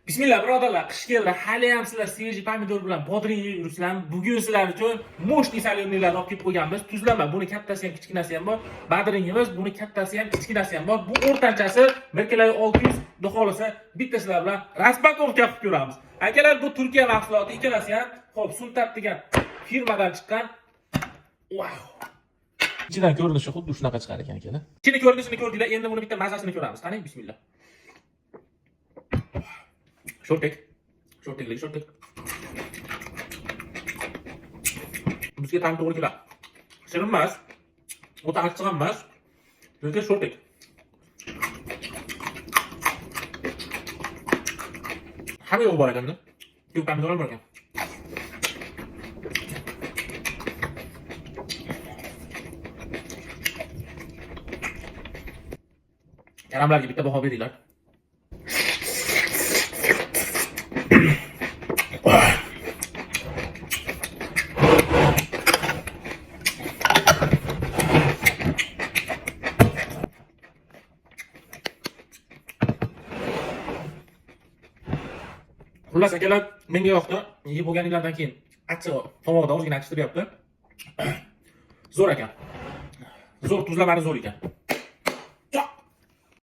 Bismillah birodarlar, qish keldi. Hali ham sizlar sveji pomidor bilan bodring yeb yuribsizlarmi? Bugun sizlar uchun mo'shli salyonlarni olib kelib qo'yganmiz. Tuzlama, buni kattasi ham, kichkinasi ham bor. Badringimiz, buni kattasi ham, kichkinasi ham bor. Bu o'rtanchasi 1 kg 600, xudo xolasa bitta sizlar bilan raspakovka qilib ko'ramiz. Akalar, bu Turkiya mahsuloti, ikkalasi ham xo'p, Suntat degan firmadan chiqqan. Wow. Ichidan ko'rinishi xuddi shunaqa chiqar ekan akalar. Ichini ko'rinishini ko'rdinglar, endi buni bitta mazasini ko'ramiz. Qarang, bismillah. Sho'rtek. Bizga tam to'g'ri keladi. Shirin emas, o'ta achchiq ham emas. Lekin sho'rtek. Hamma yo'q bor ekanda. Ko'p pomidor bor ekan. Karamlarga bitta baho beringlar. Xullas akalar, menga yoqdi. Yeb bo'lganinglardan keyin achchig'i tomoqda ozgina achishtiryapti. Zo'r ekan. Zo'r, tuzlamari zo'r ekan.